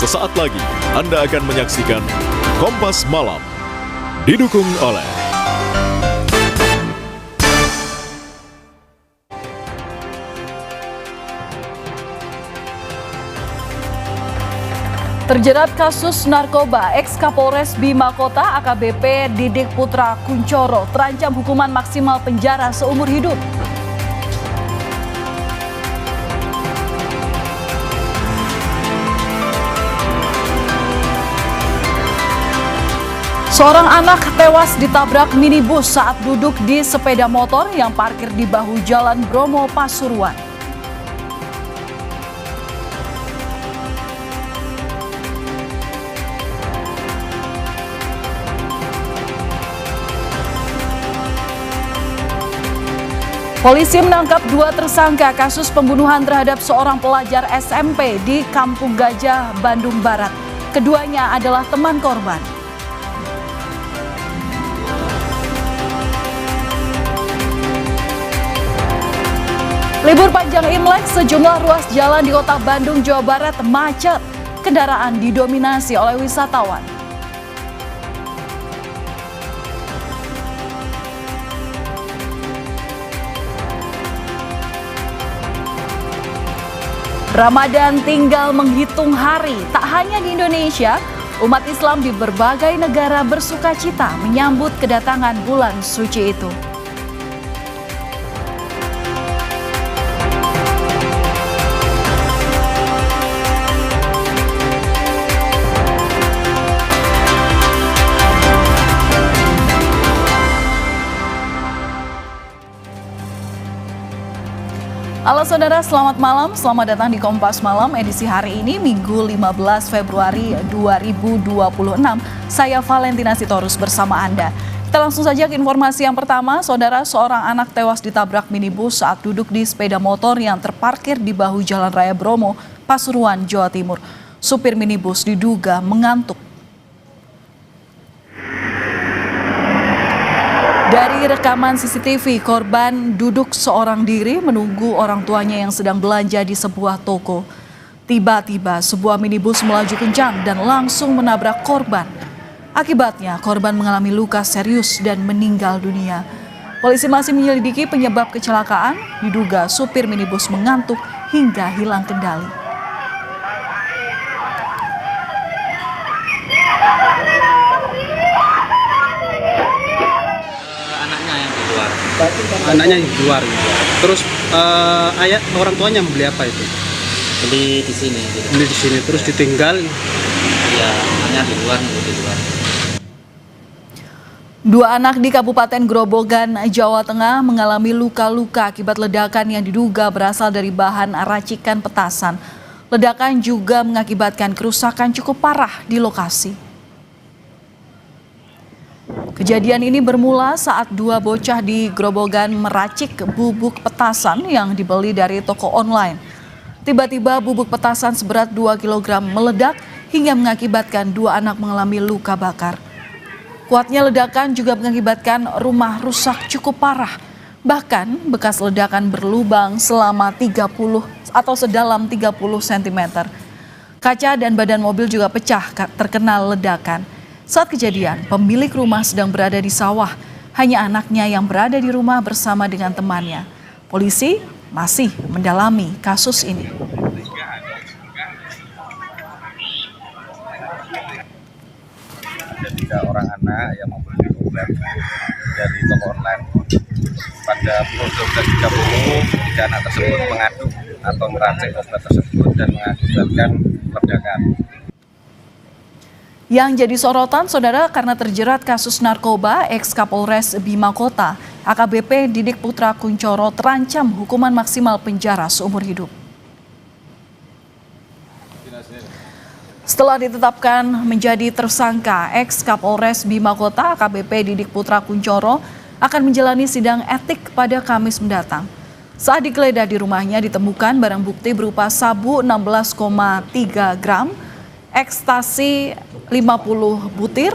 Sesaat lagi Anda akan menyaksikan Kompas Malam, didukung oleh terjerat kasus narkoba, ex-Kapolres Bima Kota AKBP Didik Putra Kuncoro terancam hukuman maksimal penjara seumur hidup. Seorang anak tewas ditabrak minibus saat duduk di sepeda motor yang parkir di bahu Jalan Bromo, Pasuruan. Polisi menangkap 2 tersangka kasus pembunuhan terhadap seorang pelajar SMP di Kampung Gajah, Bandung Barat. Keduanya adalah teman korban. Libur panjang Imlek, sejumlah ruas jalan di kota Bandung, Jawa Barat macet. Kendaraan didominasi oleh wisatawan. Ramadan tinggal menghitung hari. Tak hanya di Indonesia, umat Islam di berbagai negara bersukacita menyambut kedatangan bulan suci itu. Halo saudara, selamat malam. Selamat datang di Kompas Malam edisi hari ini, Minggu 15 Februari 2026. Saya Valentina Sitorus bersama Anda. Kita langsung saja ke informasi yang pertama. Saudara, seorang anak tewas ditabrak minibus saat duduk di sepeda motor yang terparkir di bahu Jalan Raya Bromo, Pasuruan, Jawa Timur. Supir minibus diduga mengantuk. Dari rekaman CCTV, korban duduk seorang diri menunggu orang tuanya yang sedang belanja di sebuah toko. Tiba-tiba sebuah minibus melaju kencang dan langsung menabrak korban. Akibatnya korban mengalami luka serius dan meninggal dunia. Polisi masih menyelidiki penyebab kecelakaan, diduga supir minibus mengantuk hingga hilang kendali. Anaknya di luar gitu. Terus ayah orang tuanya membeli apa itu? Beli di sini gitu. Beli di sini terus ditinggal. Iya, anaknya di luar. 2 anak di Kabupaten Grobogan, Jawa Tengah mengalami luka-luka akibat ledakan yang diduga berasal dari bahan racikan petasan. Ledakan juga mengakibatkan kerusakan cukup parah di lokasi. Kejadian ini bermula saat 2 bocah di Grobogan meracik bubuk petasan yang dibeli dari toko online. Tiba-tiba bubuk petasan seberat 2 kg meledak hingga mengakibatkan 2 anak mengalami luka bakar. Kuatnya ledakan juga mengakibatkan rumah rusak cukup parah. Bahkan bekas ledakan berlubang selama 30 atau sedalam 30 cm. Kaca dan badan mobil juga pecah terkena ledakan. Saat kejadian, pemilik rumah sedang berada di sawah. Hanya anaknya yang berada di rumah bersama dengan temannya. Polisi masih mendalami kasus ini. Ada 3 orang anak yang membeli obat dari toko online. Pada pukul 12.30, 3 anak tersebut mengaduk atau meracik obat tersebut dan mengakibatkan ledakan. Yang jadi sorotan, saudara, karena terjerat kasus narkoba, ex-Kapolres Bima Kota AKBP Didik Putra Kuncoro terancam hukuman maksimal penjara seumur hidup. Setelah ditetapkan menjadi tersangka, ex-Kapolres Bima Kota AKBP Didik Putra Kuncoro akan menjalani sidang etik pada Kamis mendatang. Saat digeledah di rumahnya ditemukan barang bukti berupa sabu 16,3 gram, ekstasi 50 butir,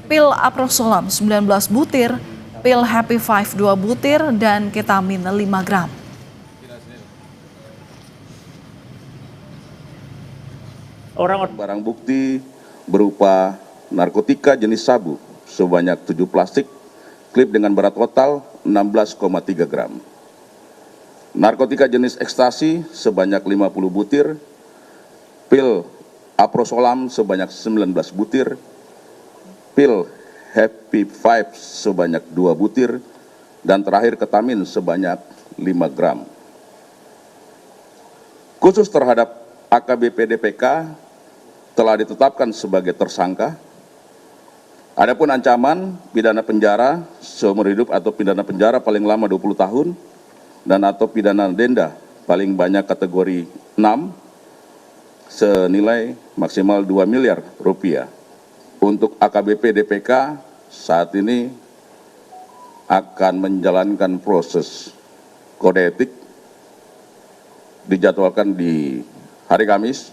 pil Aprosolam 19 butir, pil Happy Five 2 butir, dan ketamin 5 gram. Barang bukti berupa narkotika jenis sabu sebanyak 7 plastik, klip dengan berat total 16,3 gram. Narkotika jenis ekstasi sebanyak 50 butir, pil aprosolam sebanyak 19 butir, pil Happy Vibes sebanyak 2 butir, dan terakhir ketamin sebanyak 5 gram. Khusus terhadap AKBP DPK telah ditetapkan sebagai tersangka. Adapun ancaman pidana penjara seumur hidup atau pidana penjara paling lama 20 tahun dan atau pidana denda paling banyak kategori 6 senilai maksimal 2 miliar rupiah. Untuk AKBP DPK saat ini akan menjalankan proses kode etik, dijadwalkan di hari Kamis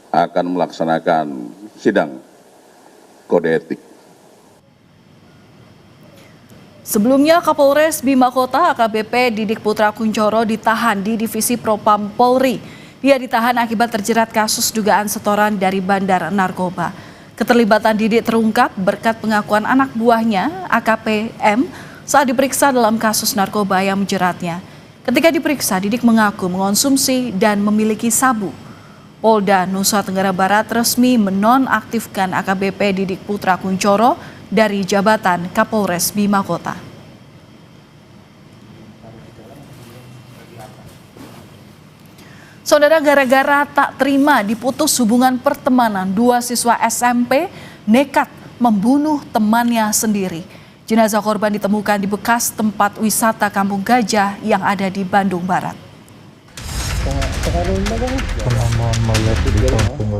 akan melaksanakan sidang kode etik. Sebelumnya Kapolres Bima Kota AKBP Didik Putra Kuncoro ditahan di Divisi Propam Polri. Ia ditahan akibat terjerat kasus dugaan setoran dari bandar narkoba. Keterlibatan Didik terungkap berkat pengakuan anak buahnya AKP M saat diperiksa dalam kasus narkoba yang menjeratnya. Ketika diperiksa, Didik mengaku mengonsumsi dan memiliki sabu. Polda Nusa Tenggara Barat resmi menonaktifkan AKBP Didik Putra Kuncoro dari jabatan Kapolres Bima Kota. Saudara, gara-gara tak terima diputus hubungan pertemanan, 2 siswa SMP nekat membunuh temannya sendiri. Jenazah korban ditemukan di bekas tempat wisata Kampung Gajah yang ada di Bandung Barat.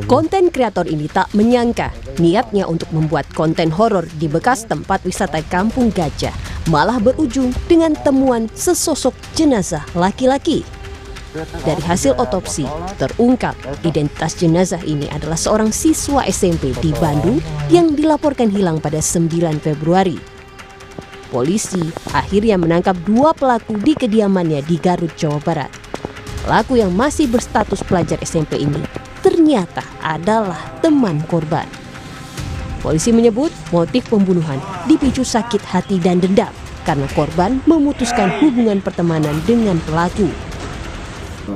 Konten kreator ini tak menyangka niatnya untuk membuat konten horor di bekas tempat wisata Kampung Gajah malah berujung dengan temuan sesosok jenazah laki-laki. Dari hasil otopsi, terungkap identitas jenazah ini adalah seorang siswa SMP di Bandung yang dilaporkan hilang pada 9 Februari. Polisi akhirnya menangkap 2 pelaku di kediamannya di Garut, Jawa Barat. Pelaku yang masih berstatus pelajar SMP ini ternyata adalah teman korban. Polisi menyebut motif pembunuhan dipicu sakit hati dan dendam karena korban memutuskan hubungan pertemanan dengan pelaku.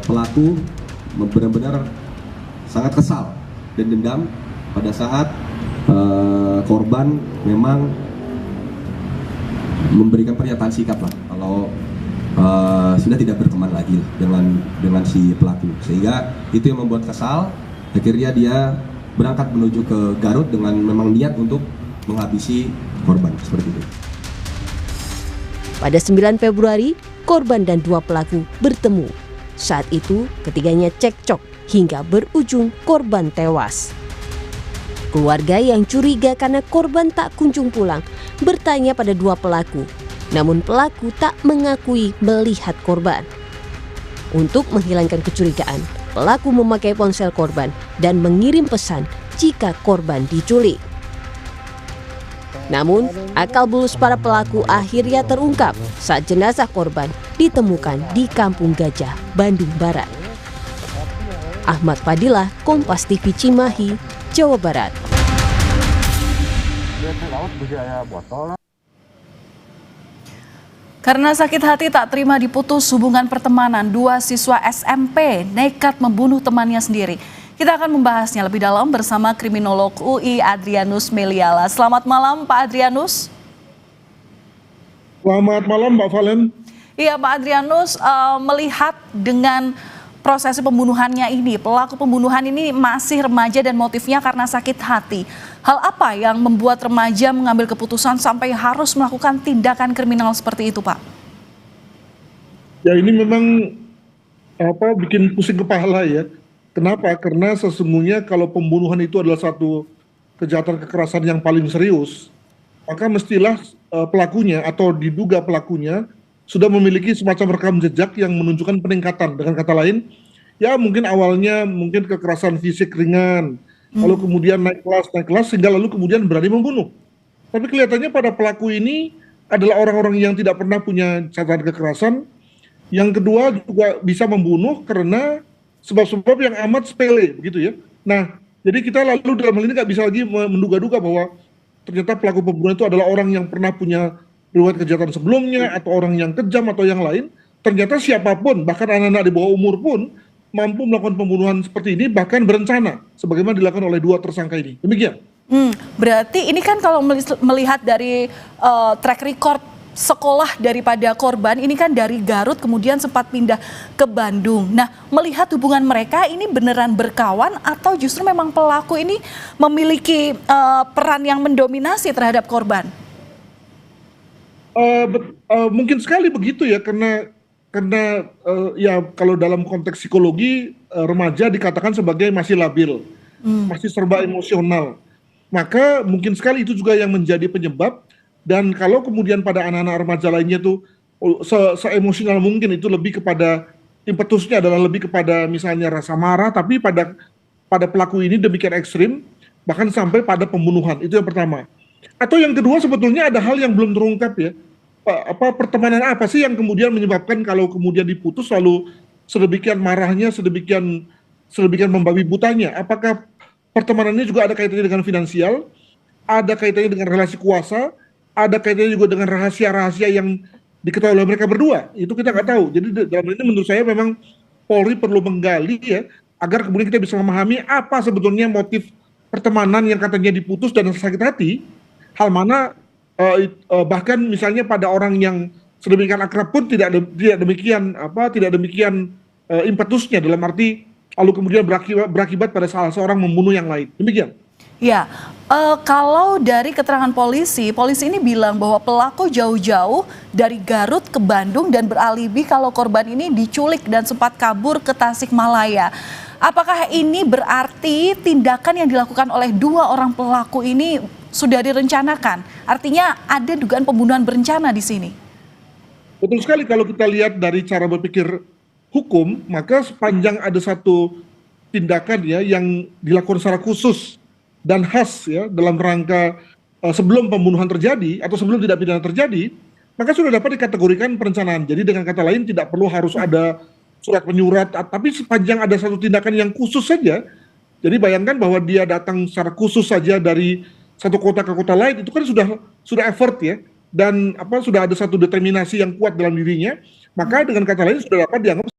Pelaku benar-benar sangat kesal dan dendam pada saat korban memang memberikan pernyataan sikap lah kalau sudah tidak berteman lagi dengan si pelaku, sehingga itu yang membuat kesal. Akhirnya dia berangkat menuju ke Garut dengan memang niat untuk menghabisi korban seperti itu. Pada 9 Februari, korban dan 2 pelaku bertemu. Saat itu, ketiganya cekcok hingga berujung korban tewas. Keluarga yang curiga karena korban tak kunjung pulang bertanya pada 2 pelaku, namun pelaku tak mengakui melihat korban. Untuk menghilangkan kecurigaan, pelaku memakai ponsel korban dan mengirim pesan jika korban diculik. Namun, akal bulus para pelaku akhirnya terungkap saat jenazah korban ditemukan di Kampung Gajah, Bandung Barat. Ahmad Fadilah, Kompas TV Cimahi, Jawa Barat. Karena sakit hati tak terima diputus hubungan pertemanan, 2 siswa SMP nekat membunuh temannya sendiri. Kita akan membahasnya lebih dalam bersama kriminolog UI Adrianus Meliala. Selamat malam Pak Adrianus. Selamat malam Mbak Valen. Iya Pak Adrianus, melihat dengan proses pembunuhannya ini, pelaku pembunuhan ini masih remaja dan motifnya karena sakit hati. Hal apa yang membuat remaja mengambil keputusan sampai harus melakukan tindakan kriminal seperti itu Pak? Ya ini memang bikin pusing kepala ya. Kenapa? Karena sesungguhnya kalau pembunuhan itu adalah satu kejahatan kekerasan yang paling serius, maka mestilah pelakunya atau diduga pelakunya sudah memiliki semacam rekam jejak yang menunjukkan peningkatan. Dengan kata lain, ya mungkin awalnya mungkin kekerasan fisik ringan, lalu kemudian naik kelas, sehingga lalu kemudian berani membunuh. Tapi kelihatannya pada pelaku ini adalah orang-orang yang tidak pernah punya catatan kekerasan. Yang kedua juga bisa membunuh karena sebab-sebab yang amat sepele, begitu ya. Nah, jadi kita lalu dalam hal ini nggak bisa lagi menduga-duga bahwa ternyata pelaku pembunuhan itu adalah orang yang pernah punya riwayat kejahatan sebelumnya, atau orang yang kejam atau yang lain. Ternyata siapapun, bahkan anak-anak di bawah umur pun mampu melakukan pembunuhan seperti ini, bahkan berencana, sebagaimana dilakukan oleh 2 tersangka ini. Demikian. Berarti ini kan kalau melihat dari track record sekolah daripada korban, ini kan dari Garut kemudian sempat pindah ke Bandung. Nah, melihat hubungan mereka ini beneran berkawan atau justru memang pelaku ini memiliki peran yang mendominasi terhadap korban? Mungkin sekali begitu ya, karena ya kalau dalam konteks psikologi, remaja dikatakan sebagai masih labil, masih serba emosional. Maka mungkin sekali itu juga yang menjadi penyebab. Dan kalau kemudian pada anak-anak remaja lainnya tuh se-emosional mungkin, itu lebih kepada impetusnya adalah lebih kepada misalnya rasa marah, tapi pada pelaku ini demikian ekstrim, bahkan sampai pada pembunuhan. Itu yang pertama. Atau yang kedua, sebetulnya ada hal yang belum terungkap ya. Pertemanan apa sih yang kemudian menyebabkan kalau kemudian diputus lalu sedemikian marahnya, sedemikian membabi butanya? Apakah pertemanannya juga ada kaitannya dengan finansial, ada kaitannya dengan relasi kuasa, ada kaitannya juga dengan rahasia-rahasia yang diketahui oleh mereka berdua? Itu kita nggak tahu. Jadi dalam ini menurut saya memang Polri perlu menggali ya, agar kemudian kita bisa memahami apa sebetulnya motif pertemanan yang katanya diputus dan sakit hati. Hal mana bahkan misalnya pada orang yang sedemikian akrab pun tidak demikian impetusnya, dalam arti lalu kemudian berakibat pada salah seorang membunuh yang lain. Demikian. Ya, kalau dari keterangan polisi ini bilang bahwa pelaku jauh-jauh dari Garut ke Bandung dan beralibi kalau korban ini diculik dan sempat kabur ke Tasikmalaya. Apakah ini berarti tindakan yang dilakukan oleh 2 orang pelaku ini sudah direncanakan? Artinya ada dugaan pembunuhan berencana di sini. Betul sekali, kalau kita lihat dari cara berpikir hukum, maka sepanjang ada satu tindakan ya yang dilakukan secara khusus dan khas ya dalam rangka sebelum pembunuhan terjadi atau sebelum tindak pidana terjadi, maka sudah dapat dikategorikan perencanaan. Jadi dengan kata lain tidak perlu harus ada surat menyurat, tapi sepanjang ada satu tindakan yang khusus saja. Jadi bayangkan bahwa dia datang secara khusus saja dari satu kota ke kota lain, itu kan sudah effort ya, dan sudah ada satu determinasi yang kuat dalam dirinya, maka dengan kata lain sudah dapat dianggap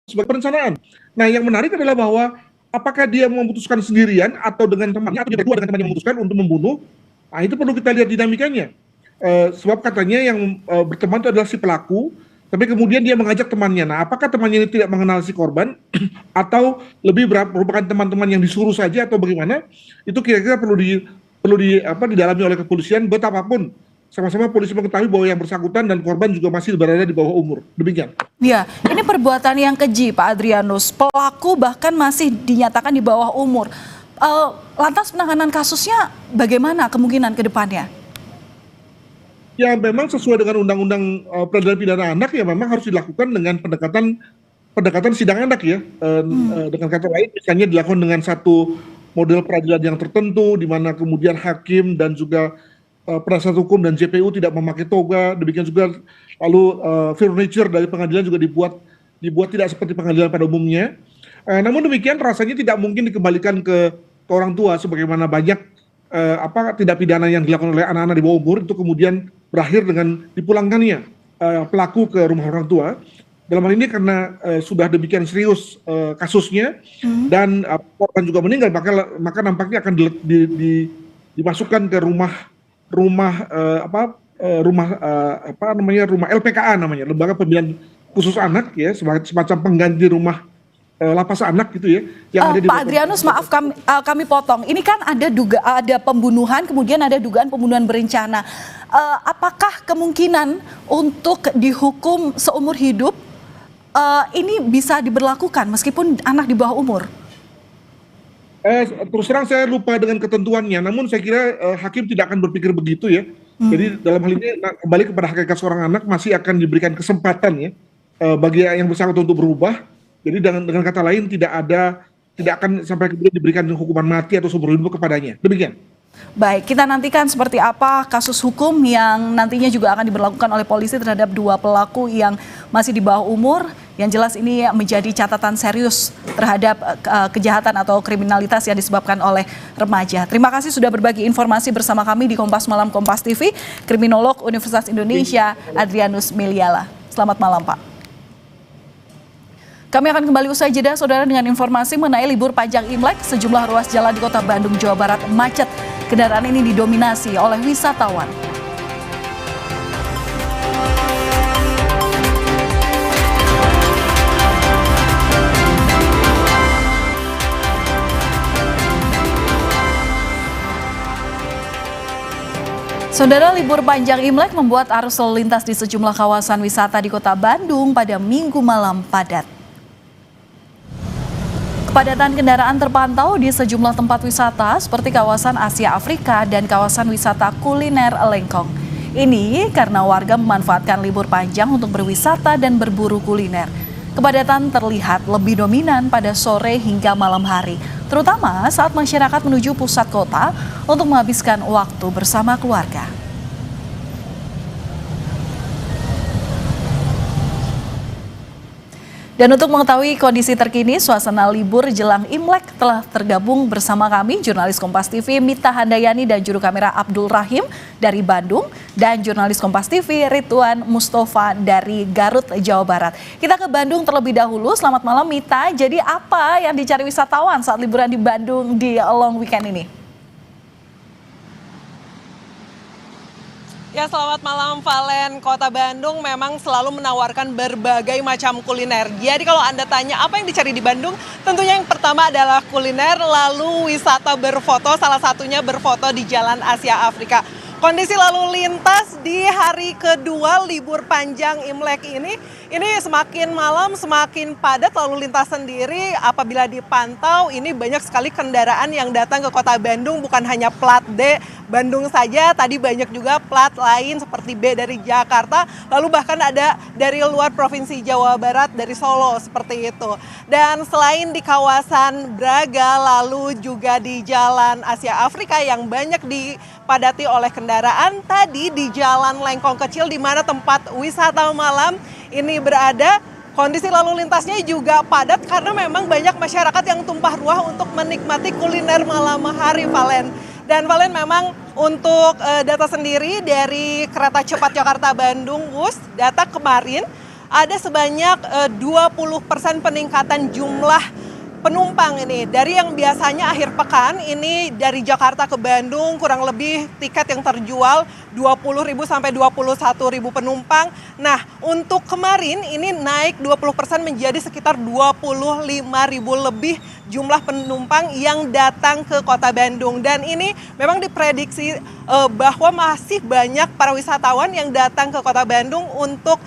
sebagai perencanaan. Nah, yang menarik adalah bahwa apakah dia memutuskan sendirian atau dengan temannya, atau dia berdua dengan temannya memutuskan untuk membunuh. Nah, itu perlu kita lihat dinamikanya. Sebab katanya yang berteman itu adalah si pelaku, tapi kemudian dia mengajak temannya. Nah, apakah temannya ini tidak mengenal si korban atau lebih merupakan teman-teman yang disuruh saja atau bagaimana? Itu kira-kira perlu didalami oleh kepolisian. Betapapun sama-sama polisi mengetahui bahwa yang bersangkutan dan korban juga masih berada di bawah umur. Demikian. Ya, ini perbuatan yang keji, Pak Adrianus. Pelaku bahkan masih dinyatakan di bawah umur. Lantas penanganan kasusnya bagaimana kemungkinan ke depannya? Ya, memang sesuai dengan Undang-Undang Peradilan Pidana Anak ya memang harus dilakukan dengan pendekatan sidang anak ya. Dengan kata lain, misalnya dilakukan dengan satu model peradilan yang tertentu, di mana kemudian hakim dan juga penasihat hukum dan JPU tidak memakai toga. Demikian juga lalu furniture dari pengadilan juga dibuat tidak seperti pengadilan pada umumnya. Namun demikian rasanya tidak mungkin dikembalikan ke orang tua sebagaimana banyak tindak pidana yang dilakukan oleh anak-anak di bawah umur itu kemudian berakhir dengan dipulangkannya pelaku ke rumah orang tua. Dalam hal ini karena sudah demikian serius kasusnya dan korban juga meninggal, maka nampaknya akan dimasukkan ke rumah LPKA namanya, Lembaga Pembinaan Khusus Anak ya, semacam pengganti rumah lapas anak gitu ya. Yang ada di Pak Adrianus, maaf kami potong. Ini kan ada pembunuhan, kemudian ada dugaan pembunuhan berencana. Apakah kemungkinan untuk dihukum seumur hidup ini bisa diberlakukan meskipun anak di bawah umur? Terus terang saya lupa dengan ketentuannya, namun saya kira hakim tidak akan berpikir begitu ya. Jadi dalam hal ini kembali kepada hakikat seorang anak masih akan diberikan kesempatan ya bagi yang bersangkutan untuk berubah. Jadi dengan kata lain tidak akan sampai kemudian diberikan hukuman mati atau seumur hidup kepadanya. Demikian. Baik, kita nantikan seperti apa kasus hukum yang nantinya juga akan diberlakukan oleh polisi terhadap 2 pelaku yang masih di bawah umur Yang jelas ini menjadi catatan serius terhadap kejahatan atau kriminalitas yang disebabkan oleh remaja. Terima kasih sudah berbagi informasi bersama kami di Kompas Malam Kompas TV, Kriminolog Universitas Indonesia Adrianus Meliala. Selamat malam, Pak. Kami akan kembali usai jeda, Saudara, dengan informasi mengenai libur panjang Imlek. Sejumlah ruas jalan di Kota Bandung, Jawa Barat macet. Kendaraan ini didominasi oleh wisatawan. Saudara, libur panjang Imlek membuat arus lalu lintas di sejumlah kawasan wisata di Kota Bandung pada Minggu malam padat. Kepadatan kendaraan terpantau di sejumlah tempat wisata seperti kawasan Asia Afrika dan kawasan wisata kuliner Lengkong. Ini karena warga memanfaatkan libur panjang untuk berwisata dan berburu kuliner. Kepadatan terlihat lebih dominan pada sore hingga malam hari, terutama saat masyarakat menuju pusat kota untuk menghabiskan waktu bersama keluarga. Dan untuk mengetahui kondisi terkini suasana libur jelang Imlek telah tergabung bersama kami jurnalis Kompas TV Mita Handayani dan juru kamera Abdul Rahim dari Bandung dan jurnalis Kompas TV Ridwan Mustafa dari Garut, Jawa Barat. Kita ke Bandung terlebih dahulu. Selamat malam Mita. Jadi apa yang dicari wisatawan saat liburan di Bandung di long weekend ini? Ya, selamat malam Valen. Kota Bandung memang selalu menawarkan berbagai macam kuliner. Jadi kalau Anda tanya apa yang dicari di Bandung, tentunya yang pertama adalah kuliner, lalu wisata berfoto, salah satunya berfoto di Jalan Asia Afrika. Kondisi lalu lintas di hari kedua libur panjang Imlek ini semakin malam semakin padat lalu lintas sendiri. Apabila dipantau ini banyak sekali kendaraan yang datang ke Kota Bandung, bukan hanya plat D Bandung saja, tadi banyak juga plat lain seperti B dari Jakarta, lalu bahkan ada dari luar Provinsi Jawa Barat, dari Solo seperti itu. Dan selain di kawasan Braga, lalu juga di Jalan Asia Afrika yang banyak dipadati oleh kendaraan, tadi di Jalan Lengkong Kecil di mana tempat wisata malam ini berada, kondisi lalu lintasnya juga padat karena memang banyak masyarakat yang tumpah ruah untuk menikmati kuliner malam hari, Valen. Dan Valen, memang untuk data sendiri dari kereta cepat Jakarta-Bandung WUS, data kemarin ada sebanyak 20% peningkatan jumlah penumpang ini. Dari yang biasanya akhir pekan ini dari Jakarta ke Bandung kurang lebih tiket yang terjual 20.000 sampai 21.000 penumpang. Nah, untuk kemarin ini naik 20% menjadi sekitar 25.000 lebih jumlah penumpang yang datang ke Kota Bandung. Dan ini memang diprediksi bahwa masih banyak para wisatawan yang datang ke Kota Bandung untuk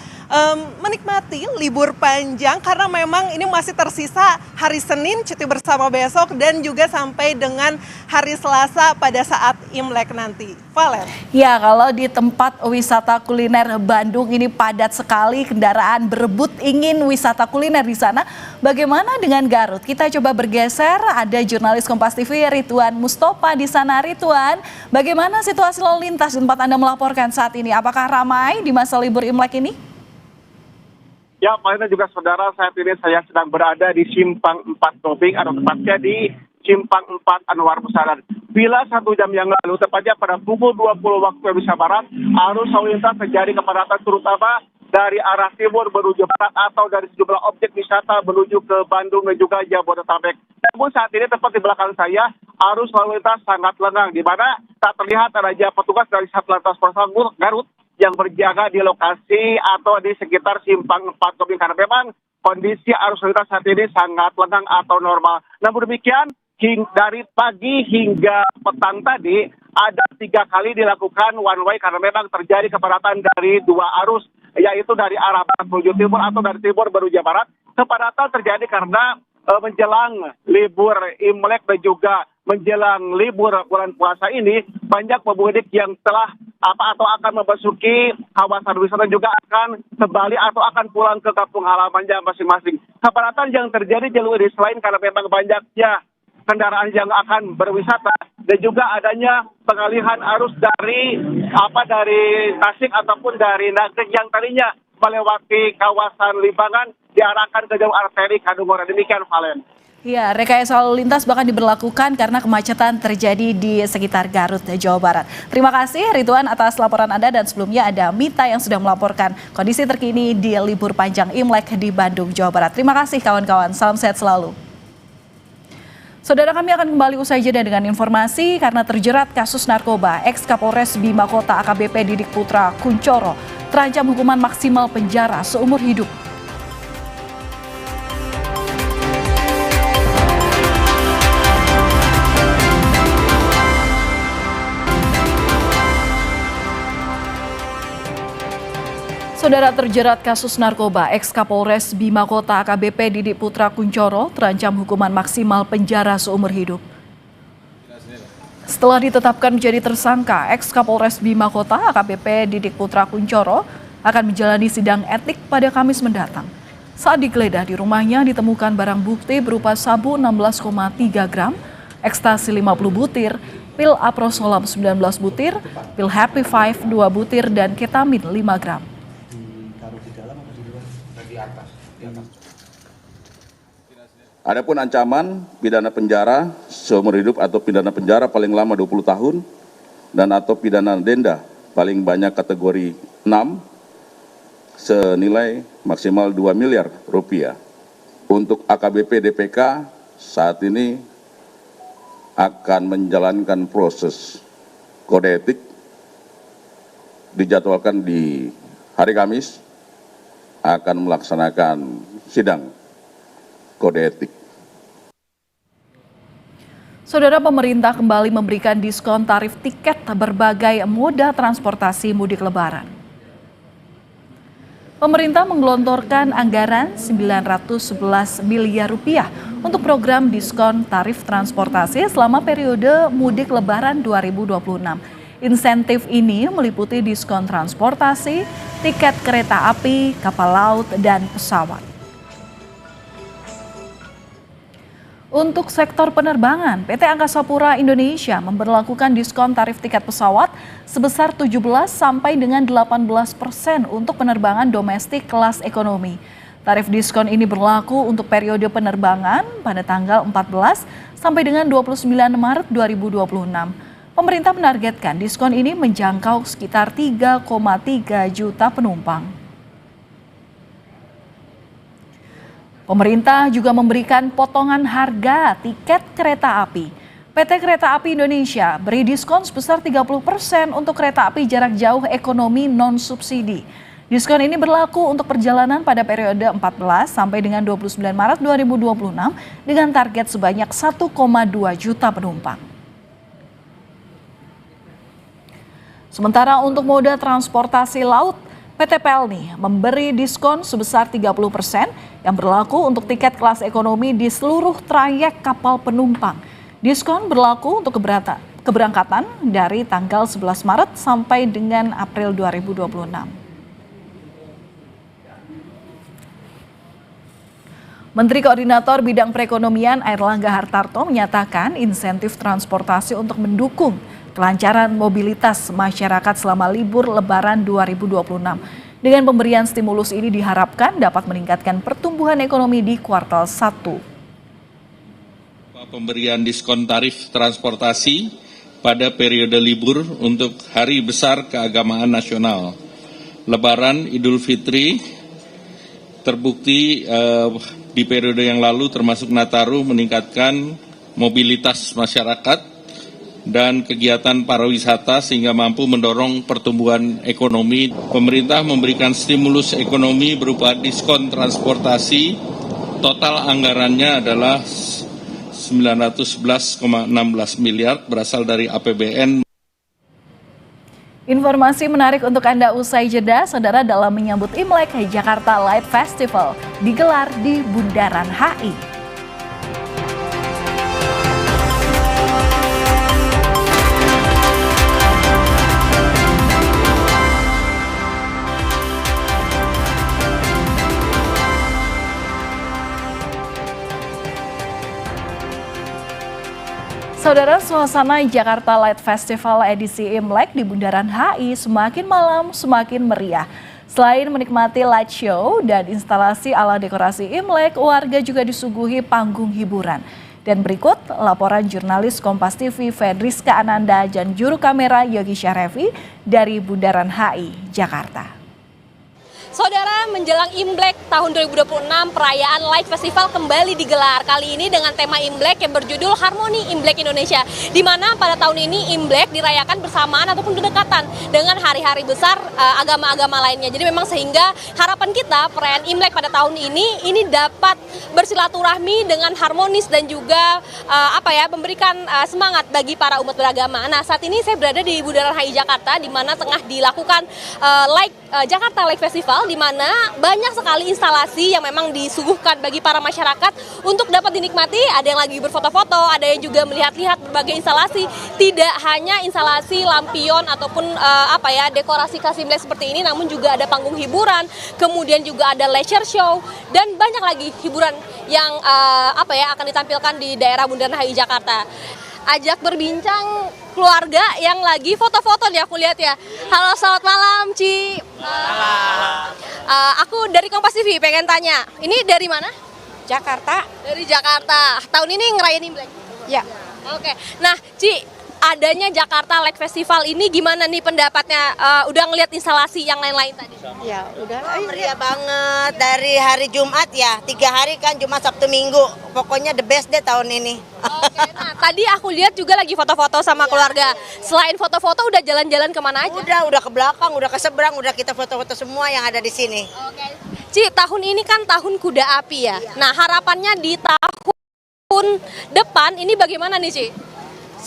menikmati libur panjang karena memang ini masih tersisa hari Senin cuti bersama besok dan juga sampai dengan hari Selasa pada saat Imlek nanti. Valen. Ya, kalau di tempat wisata kuliner Bandung ini padat sekali, kendaraan berebut ingin wisata kuliner di sana. Bagaimana dengan Garut? Kita coba bergeser, ada jurnalis Kompas TV Ridwan Mustafa di sana. Ridwan, bagaimana situasi lalu lintas di tempat Anda melaporkan saat ini? Apakah ramai di masa libur Imlek ini? Ya, Pak juga saudara, saat ini saya sedang berada di Simpang 4 Tobing atau tepatnya di Simpang 4 Anwar Pesanan. Bila 1 jam yang lalu, tepatnya pada pukul 20 waktu Indonesia Barat, arus lalu lintas terjadi kepadatan terutama dari arah timur menuju barat atau dari sejumlah objek wisata menuju ke Bandung dan juga Jabodetabek. Namun saat ini tepat di belakang saya, arus lalu lintas sangat lengang, di mana tak terlihat adanya petugas dari Satlantas Polres Garut yang berjaga di lokasi atau di sekitar Simpang 4 Tobing karena memang kondisi arus lalu lintas saat ini sangat lengang atau normal. Namun demikian, dari pagi hingga petang tadi ada 3 kali dilakukan one way karena memang terjadi kepadatan dari 2 arus, yaitu dari arah barat menuju timur atau dari timur menuju barat. Kepadatan terjadi karena menjelang libur Imlek dan juga menjelang libur bulan puasa ini banyak pemudik yang telah atau akan memasuki kawasan wisata juga akan kembali atau akan pulang ke kampung halamannya masing-masing. Kepadatan yang terjadi jalur ini selain karena memang banyaknya kendaraan yang akan berwisata dan juga adanya pengalihan arus dari Tasik ataupun dari Nagreg yang tadinya melewati kawasan Limbangan diarahkan ke jalur arteri Kadungora. Demikian, Valen. Ya, rekayasa lalu lintas bahkan diberlakukan karena kemacetan terjadi di sekitar Garut, Jawa Barat. Terima kasih Ridwan atas laporan Anda, dan sebelumnya ada Mita yang sudah melaporkan kondisi terkini di libur panjang Imlek di Bandung, Jawa Barat. Terima kasih kawan-kawan, salam sehat selalu. Saudara, kami akan kembali usai jeda dengan informasi karena terjerat kasus narkoba. Ex-Kapolres Bima Kota AKBP Didik Putra Kuncoro terancam hukuman maksimal penjara seumur hidup. Saudara, terjerat kasus narkoba, ex-Kapolres Bima Kota AKBP Didik Putra Kuncoro terancam hukuman maksimal penjara seumur hidup. Setelah ditetapkan menjadi tersangka, ex-Kapolres Bima Kota AKBP Didik Putra Kuncoro akan menjalani sidang etik pada Kamis mendatang. Saat digeledah di rumahnya ditemukan barang bukti berupa sabu 16,3 gram, ekstasi 50 butir, pil aprosolam 19 butir, pil Happy 5 2 butir, dan ketamin 5 gram. Adapun ancaman pidana penjara seumur hidup atau pidana penjara paling lama 20 tahun dan atau pidana denda paling banyak kategori 6 senilai maksimal 2 miliar rupiah. Untuk AKBP DPK saat ini akan menjalankan proses kode etik, dijadwalkan di hari Kamis akan melaksanakan sidang kode etik. Saudara, pemerintah kembali memberikan diskon tarif tiket berbagai moda transportasi mudik Lebaran. Pemerintah menggelontorkan anggaran 911 miliar rupiah untuk program diskon tarif transportasi selama periode mudik Lebaran 2026. Insentif ini meliputi diskon transportasi, tiket kereta api, kapal laut, dan pesawat. Untuk sektor penerbangan, PT Angkasa Pura Indonesia memberlakukan diskon tarif tiket pesawat sebesar 17 sampai dengan 18% untuk penerbangan domestik kelas ekonomi. Tarif diskon ini berlaku untuk periode penerbangan pada tanggal 14 sampai dengan 29 Maret 2026. Pemerintah menargetkan diskon ini menjangkau sekitar 3,3 juta penumpang. Pemerintah juga memberikan potongan harga tiket kereta api. PT Kereta Api Indonesia beri diskon sebesar 30% untuk kereta api jarak jauh ekonomi non-subsidi. Diskon ini berlaku untuk perjalanan pada periode 14 sampai dengan 29 Maret 2026 dengan target sebanyak 1,2 juta penumpang. Sementara untuk moda transportasi laut, PT Pelni memberi diskon sebesar 30% yang berlaku untuk tiket kelas ekonomi di seluruh trayek kapal penumpang. Diskon berlaku untuk keberangkatan dari tanggal 11 Maret sampai dengan April 2026. Menteri Koordinator Bidang Perekonomian Airlangga Hartarto menyatakan insentif transportasi untuk mendukung kelancaran mobilitas masyarakat selama libur Lebaran 2026. Dengan pemberian stimulus ini diharapkan dapat meningkatkan pertumbuhan ekonomi di kuartal 1. Pemberian diskon tarif transportasi pada periode libur untuk hari besar keagamaan nasional. Lebaran Idul Fitri terbukti di periode yang lalu termasuk Nataru meningkatkan mobilitas masyarakat dan kegiatan pariwisata sehingga mampu mendorong pertumbuhan ekonomi. Pemerintah memberikan stimulus ekonomi berupa diskon transportasi. Total anggarannya adalah 911,16 miliar berasal dari APBN. Informasi menarik untuk Anda usai jeda, saudara, dalam menyambut Imlek, Jakarta Light Festival digelar di Bundaran HI. Saudara, suasana Jakarta Light Festival edisi Imlek di Bundaran HI semakin malam semakin meriah. Selain menikmati light show dan instalasi ala dekorasi Imlek, warga juga disuguhi panggung hiburan. Dan berikut laporan jurnalis Kompas TV Fedriska Ananda dan juru kamera Yogi Syahrevi dari Bundaran HI, Jakarta. Saudara, menjelang Imlek tahun 2026, perayaan Light Festival kembali digelar. Kali ini dengan tema Imlek yang berjudul Harmoni Imlek Indonesia. Di mana pada tahun ini Imlek dirayakan bersamaan ataupun berdekatan dengan hari-hari besar agama-agama lainnya. Jadi memang sehingga harapan kita perayaan Imlek pada tahun ini dapat bersilaturahmi dengan harmonis dan juga memberikan semangat bagi para umat beragama. Nah, saat ini saya berada di Bundaran HI Jakarta di mana tengah dilakukan Jakarta Light Festival, di mana banyak sekali instalasi yang memang disuguhkan bagi para masyarakat untuk dapat dinikmati. Ada yang lagi berfoto-foto, ada yang juga melihat-lihat berbagai instalasi. Tidak hanya instalasi lampion ataupun dekorasi khas Imlek seperti ini, namun juga ada panggung hiburan, kemudian juga ada leisure show dan banyak lagi hiburan yang akan ditampilkan di daerah Bundaran HI Jakarta. Ajak berbincang keluarga yang lagi foto-foto nih aku lihat ya. Halo, selamat malam Ci. Aku dari Kompas TV pengen tanya, ini dari mana? Jakarta. Dari Jakarta. Tahun ini ngerayain Imlek? Ya. Oke. Nah Ci, adanya Jakarta Light Festival ini gimana nih pendapatnya? Udah ngeliat instalasi yang lain-lain tadi? Ya udah. Meriah banget dari hari Jumat ya, 3 hari kan, Jumat, Sabtu, Minggu. Pokoknya the best deh tahun ini. Oke, nah tadi aku lihat juga lagi foto-foto sama keluarga. Selain foto-foto udah jalan-jalan kemana aja? Udah ke belakang, udah ke seberang, udah kita foto-foto semua yang ada di sini. Oke. Ci, tahun ini kan tahun kuda api ya. Nah, harapannya di tahun depan ini bagaimana nih, Ci?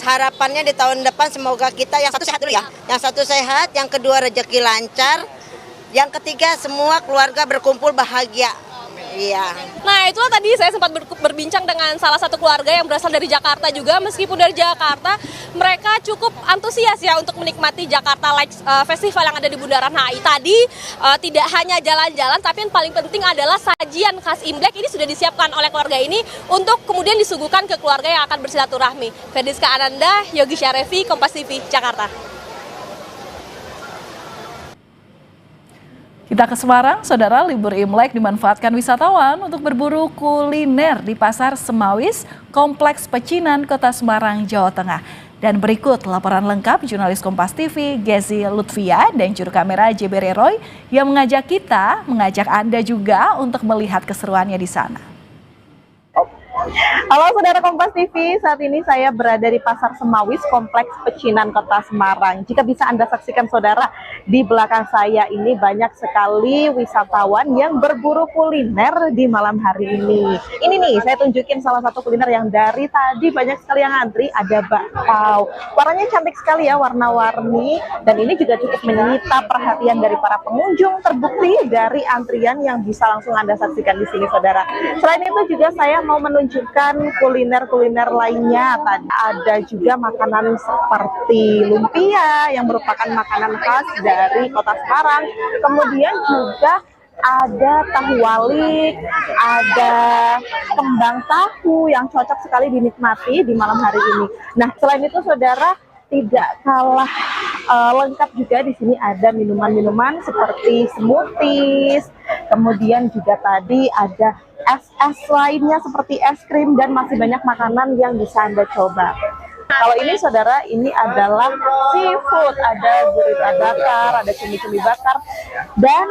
Harapannya di tahun depan semoga kita yang satu sehat dulu ya. Yang satu sehat, yang kedua rezeki lancar, yang ketiga semua keluarga berkumpul bahagia. Iya. Nah, itulah tadi saya sempat berbincang dengan salah satu keluarga yang berasal dari Jakarta juga. Meskipun dari Jakarta, mereka cukup antusias ya untuk menikmati Jakarta Light Festival yang ada di Bundaran HI. Tadi tidak hanya jalan-jalan, tapi yang paling penting adalah sajian khas Imlek ini sudah disiapkan oleh keluarga ini untuk kemudian disuguhkan ke keluarga yang akan bersilaturahmi. Fedriska Ananda, Yogi Syahrevi, Kompas TV, Jakarta. Kita ke Semarang, saudara. Libur Imlek dimanfaatkan wisatawan untuk berburu kuliner di Pasar Semawis, Kompleks Pecinan, Kota Semarang, Jawa Tengah. Dan berikut laporan lengkap jurnalis Kompas TV, Gezi Lutfia, dan juru kamera JB Roy yang mengajak Anda juga untuk melihat keseruannya di sana. Halo saudara Kompas TV, saat ini saya berada di Pasar Semawis, Kompleks Pecinan, Kota Semarang. Jika bisa Anda saksikan saudara, di belakang saya ini banyak sekali wisatawan yang berburu kuliner di malam hari ini. Ini nih, saya tunjukin salah satu kuliner yang dari tadi banyak sekali yang antri, ada bakpao. Warnanya cantik sekali ya, warna-warni, dan ini juga cukup menyita perhatian dari para pengunjung, terbukti dari antrian yang bisa langsung Anda saksikan di sini saudara. Selain itu juga saya mau menunjukkan kuliner-kuliner lainnya. Tadi ada juga makanan seperti lumpia yang merupakan makanan khas dari Kota Semarang. Kemudian juga ada tahu walik, ada kembang tahu yang cocok sekali dinikmati di malam hari ini. Nah, selain itu saudara, tidak kalah lengkap juga di sini ada minuman-minuman seperti smoothies, kemudian juga tadi ada es-es lainnya seperti es krim dan masih banyak makanan yang bisa Anda coba. Kalau ini saudara, ini adalah seafood, ada gurita bakar, ada cumi-cumi bakar, dan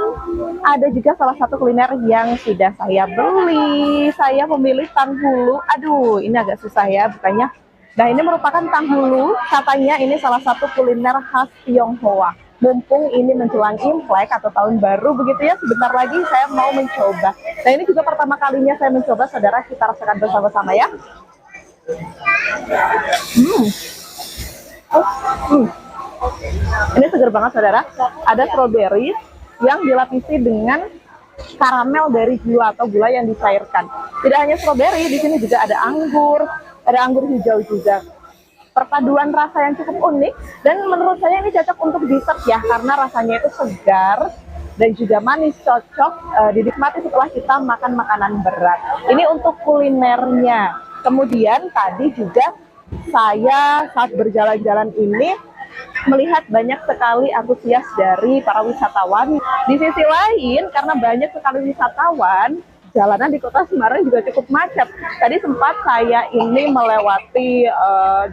ada juga salah satu kuliner yang sudah saya beli. Saya memilih tanghulu. Aduh, ini agak susah ya bukannya. Nah, ini merupakan tanghulu, katanya ini salah satu kuliner khas Tionghoa. Mumpung ini menjelang Imlek atau tahun baru begitu ya, sebentar lagi saya mau mencoba. Nah, ini juga pertama kalinya saya mencoba, saudara, kita rasakan bersama-sama ya. Ini segar banget saudara. Ada strawberry yang dilapisi dengan karamel dari gula atau gula yang dicairkan. Tidak hanya strawberry, di sini juga ada anggur hijau juga. Perpaduan rasa yang cukup unik dan menurut saya ini cocok untuk dessert ya, karena rasanya itu segar dan juga manis, cocok dinikmati setelah kita makan makanan berat. Ini untuk kulinernya. Kemudian tadi juga saya saat berjalan-jalan ini melihat banyak sekali antusias dari para wisatawan. Di sisi lain, karena banyak sekali wisatawan, jalanan di Kota Semarang juga cukup macet. Tadi sempat saya ini melewati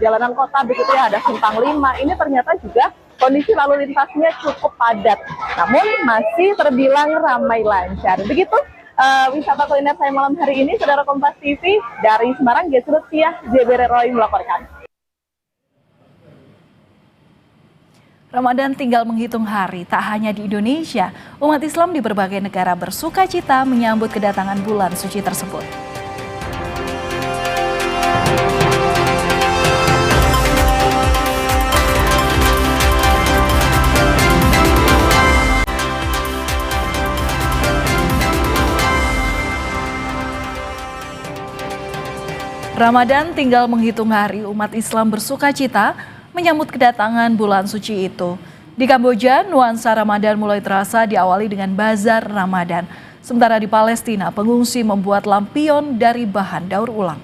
jalanan kota begitu ya, ada Simpang 5. Ini ternyata juga kondisi lalu lintasnya cukup padat, namun masih terbilang ramai lancar. Begitu wisata kuliner saya malam hari ini, saudara Kompas TV dari Semarang, Gesrut Tiah, JBR Roy melaporkan. Ramadan tinggal menghitung hari, tak hanya di Indonesia, umat Islam di berbagai negara bersuka cita menyambut kedatangan bulan suci tersebut. Ramadan tinggal menghitung hari, umat Islam bersuka cita menyambut kedatangan bulan suci itu. Di Kamboja, nuansa Ramadan mulai terasa diawali dengan bazar Ramadan. Sementara di Palestina, pengungsi membuat lampion dari bahan daur ulang.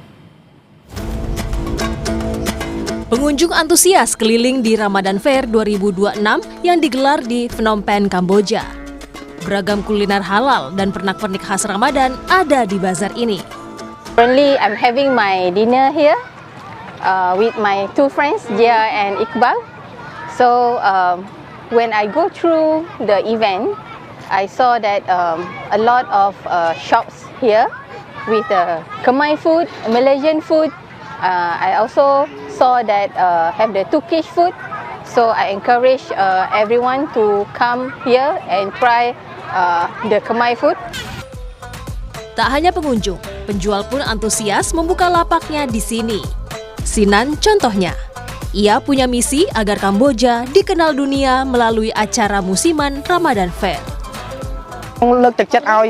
Pengunjung antusias keliling di Ramadan Fair 2026 yang digelar di Phnom Penh, Kamboja. Beragam kuliner halal dan pernak-pernik khas Ramadan ada di bazar ini. Currently, I'm having my dinner here with my two friends, Jia and Iqbal. So when I go through the event, I saw that a lot of shops here with Khmer food, Malaysian food. I also saw that have the Turkish food. So I encourage everyone to come here and try the Khmer food. Tak hanya pengunjung, penjual pun antusias membuka lapaknya di sini. Sinan contohnya, ia punya misi agar Kamboja dikenal dunia melalui acara musiman Ramadan Fair. លើកទឹកចិត្តឲ្យ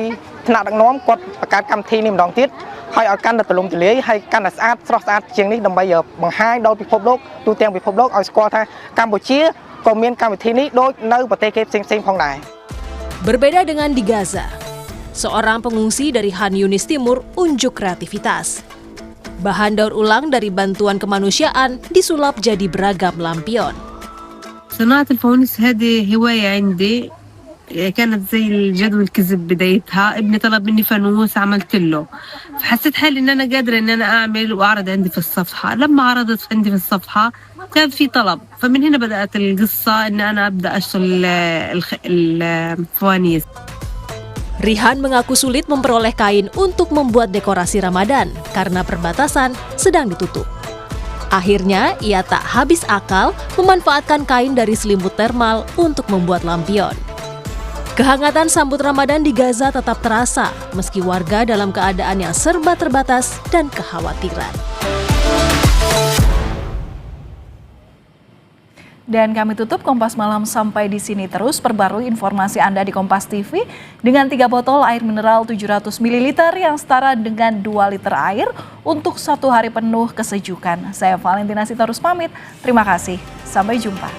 ថ្នាក់ដឹកនាំគាត់បង្កើតកម្មវិធីនេះម្ដងទៀតហើយឲ្យកាន់តែទូលំទូលាយហើយកាន់តែស្អាតស្រស់ស្អាតជាងនេះដើម្បីបង្ហាញដល់ពិភពលោកទូទាំងពិភពលោកឲ្យស្គាល់ថាកម្ពុជាក៏មានកម្មវិធីនេះដូចនៅប្រទេសគេផ្សេងៗផងដែរ Berbeda dengan di Gaza, seorang pengungsi dari Han Yunis Timur unjuk kreativitas. Bahan daur ulang dari bantuan kemanusiaan disulap jadi beragam lampion. صناعة الفوانيس هذه هواية عندي كانت زي الجد والكذب بدايتها ابني طلب مني فانوس عملت له فحسيت حالي ان انا قادرة ان انا اعمل واعرض عندي في الصفحة لما عرضت عندي في الصفحة كان في طلب فمن هنا بدأت القصة ان انا ابدأ اشتغل الفوانيس. Rihan mengaku sulit memperoleh kain untuk membuat dekorasi Ramadan karena perbatasan sedang ditutup. Akhirnya, ia tak habis akal memanfaatkan kain dari selimut termal untuk membuat lampion. Kehangatan sambut Ramadan di Gaza tetap terasa, meski warga dalam keadaan yang serba terbatas dan kekhawatiran. Dan kami tutup Kompas Malam sampai di sini. Terus perbarui informasi Anda di Kompas TV dengan 3 botol air mineral 700 ml yang setara dengan 2 liter air untuk 1 hari penuh kesejukan. Saya Valentina Sitorus pamit. Terima kasih. Sampai jumpa.